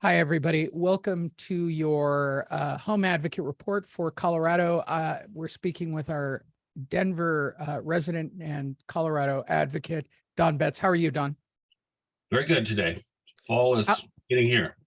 Hi, everybody. Welcome to your Home Advocate Report for Colorado. We're speaking with our Denver resident and Colorado advocate, Don Betts. How are you, Don? Very good today. Fall Uh, is getting here.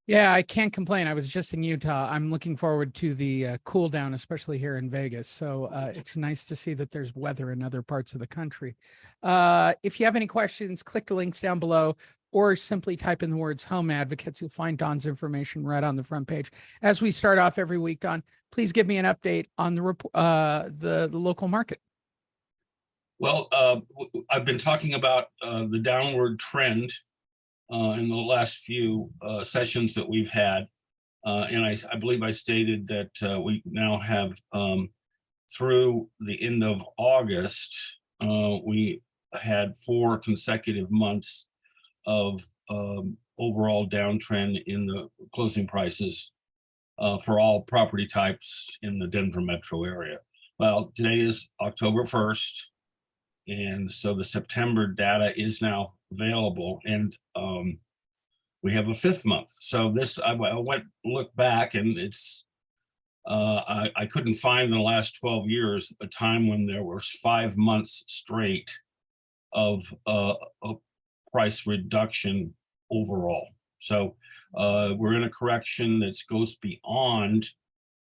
yeah, I can't complain. I was just in Utah. I'm looking forward to the cool down, especially here in Vegas. So it's nice to see that there's weather in other parts of the country. If you have any questions, click the links down below or simply type in the words Home Advocates. You'll find Don's information right on the front page. As we start off every week, Don, please give me an update on the local market. Well, I've been talking about the downward trend in the last few sessions that we've had. And I believe I stated that we now have through the end of August, we had 4 consecutive months of overall downtrend in the closing prices for all property types in the Denver metro area. Well, today is October 1st, and so the September data is now available, and we have a 5th month. So this, I went look back, and it's I couldn't find in the last 12 years a time when there was 5 months straight of a price reduction overall. So we're in a correction that goes beyond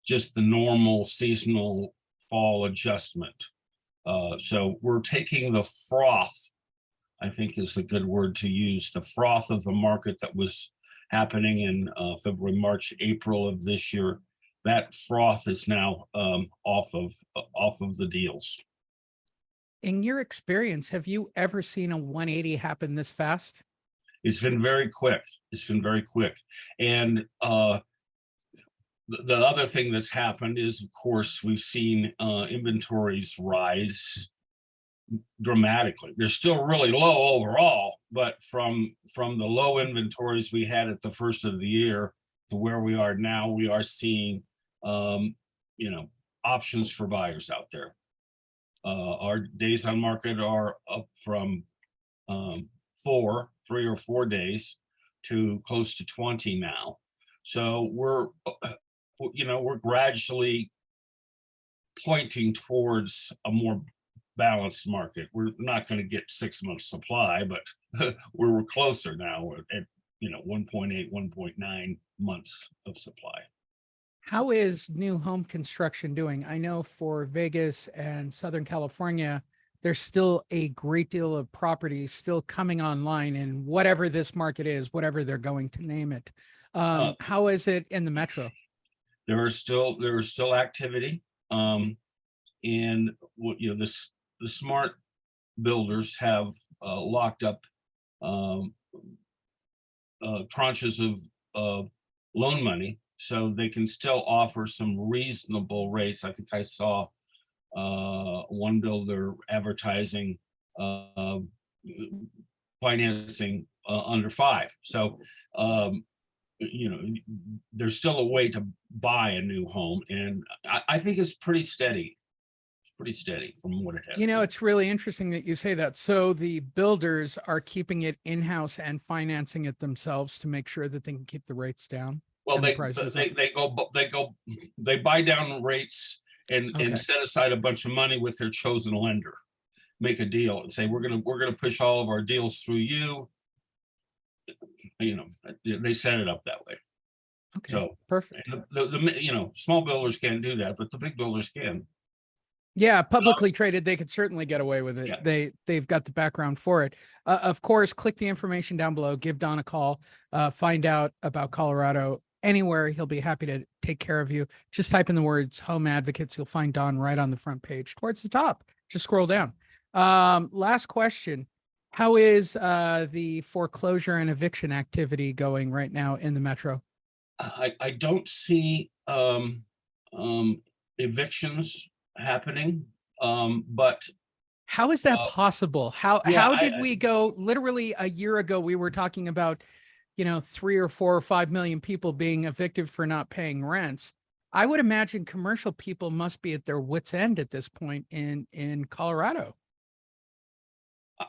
just the normal seasonal fall adjustment. So we're taking the froth, I think is a good word to use, the froth of the market that was happening in February, March, April of this year. That froth is now off of the deals. In your experience, have you ever seen a 180 happen this fast? It's been very quick. It's been very quick. And the other thing that's happened is, of course, we've seen inventories rise dramatically. They're still really low overall, but from the low inventories we had at the first of the year to where we are now, we are seeing options for buyers out there. Our days on market are up from 3 or 4 days to close to 20 now. So we're gradually pointing towards a more balanced market. We're not going to get 6 months supply, but we're closer now at 1.8, 1.9 months of supply. How is new home construction doing? I know for Vegas and Southern California, there's still a great deal of properties still coming online in whatever this market is, whatever they're going to name it. How is it in the metro? There is still activity, and the smart builders have locked up tranches of loan money, so they can still offer some reasonable rates. I think I saw one builder advertising financing under 5. So there's still a way to buy a new home, and I think it's pretty steady. It's pretty steady from what it has been. It's really interesting that you say that. So the builders are keeping it in-house and financing it themselves to make sure that they can keep the rates down. Well, and the prices up. they buy down rates and Okay. set aside a bunch of money with their chosen lender, make a deal and say, we're gonna push all of our deals through you. They set it up that way. Okay. So Perfect. the small builders can't do that, but the big builders can. Yeah, publicly traded, they could certainly get away with it. Yeah. They've got the background for it. Of course, click the information down below, give Don a call, find out about Colorado anywhere. He'll be happy to take care of you. Just type in the words Home Advocates. You'll find Don right on the front page towards the top. Just scroll down. Last question. How is the foreclosure and eviction activity going right now in the metro? I don't see evictions happening, but How is that possible? How yeah, did we go literally a year ago? We were talking about, 3 or 4 or 5 million people being evicted for not paying rents. I would imagine commercial people must be at their wits' end at this point in Colorado.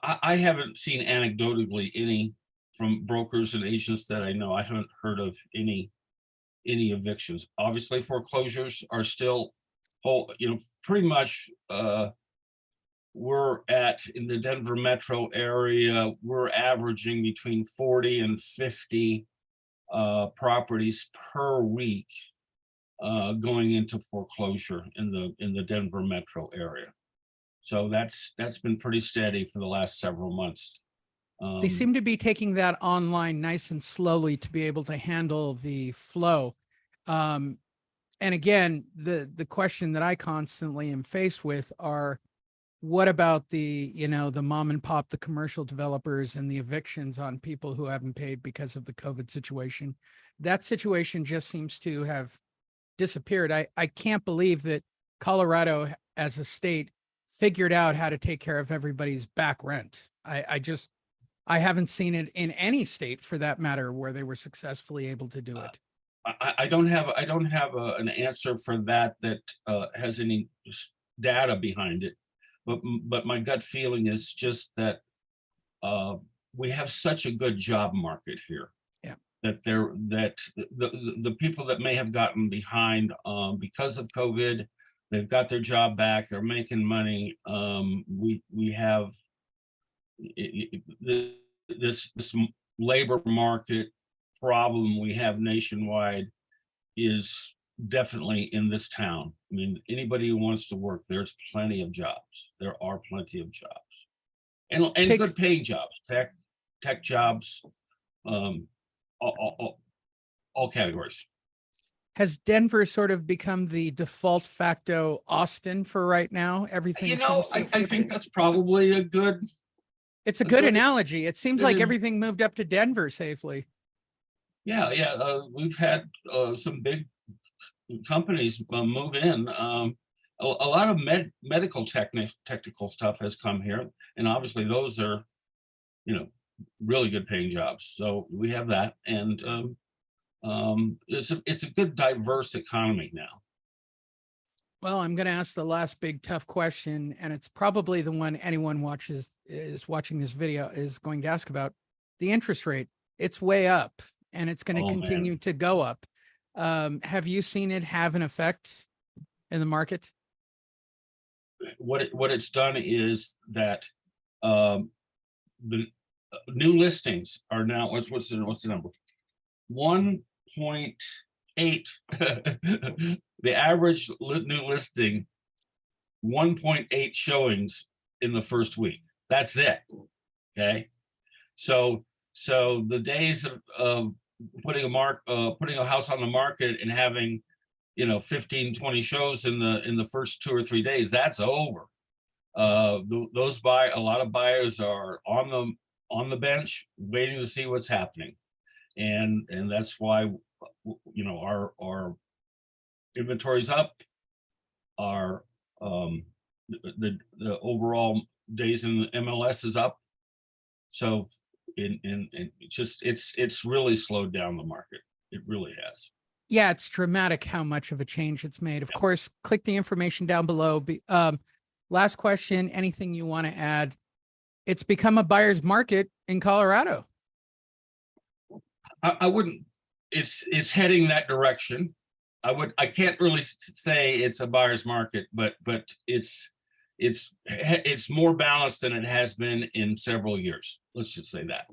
I haven't seen anecdotally any from brokers and agents that I know, I haven't heard of any evictions. Obviously, foreclosures are still whole, pretty much, we're at, in the Denver metro area, we're averaging between 40 and 50 properties per week going into foreclosure in the Denver metro area. So that's been pretty steady for the last several months. They seem to be taking that online nice and slowly to be able to handle the flow. And again, the question that I constantly am faced with are, what about the mom and pop, the commercial developers and the evictions on people who haven't paid because of the COVID situation? That situation just seems to have disappeared. I can't believe that Colorado as a state figured out how to take care of everybody's back rent. I haven't seen it in any state for that matter where they were successfully able to do it. I don't have an answer for that has any data behind it, but my gut feeling is just that we have such a good job market here. Yeah. That the people that may have gotten behind because of COVID, they've got their job back, they're making money. We have this labor market problem we have nationwide is definitely in this town. I mean, anybody who wants to work, there's plenty of jobs. There are plenty of jobs, and good paying jobs, tech jobs, all categories. Has Denver sort of become the default facto Austin for right now? Everything. I think that's probably a good. It's a good analogy. It seems like everything moved up to Denver safely. Yeah. We've had some big companies move in. A lot of medical technical stuff has come here, and obviously those are, really good paying jobs. So we have that, and it's a good diverse economy now. Well, I'm going to ask the last big tough question, and it's probably the one anyone is watching this video is going to ask about. The interest rate. It's way up, and it's going to continue to go up. Have you seen it have an effect in the market? What it's done is that the new listings are now what's the number? 1.8. The average new listing, 1.8 showings in the first week. That's it. Okay, so the days of putting a house on the market and having 15, 20 shows in the first 2 or 3 days, that's over. A lot of buyers are on the bench waiting to see what's happening, and that's why our inventory's up. Our the overall days in the MLS is up. So it's really slowed down the market. It really has. Yeah, it's dramatic how much of a change it's made. Of course, click the information down below. Last question, anything you want to add? It's become a buyer's market in Colorado. I wouldn't, it's heading that direction. I can't really say it's a buyer's market, but it's more balanced than it has been in several years. Let's just say that.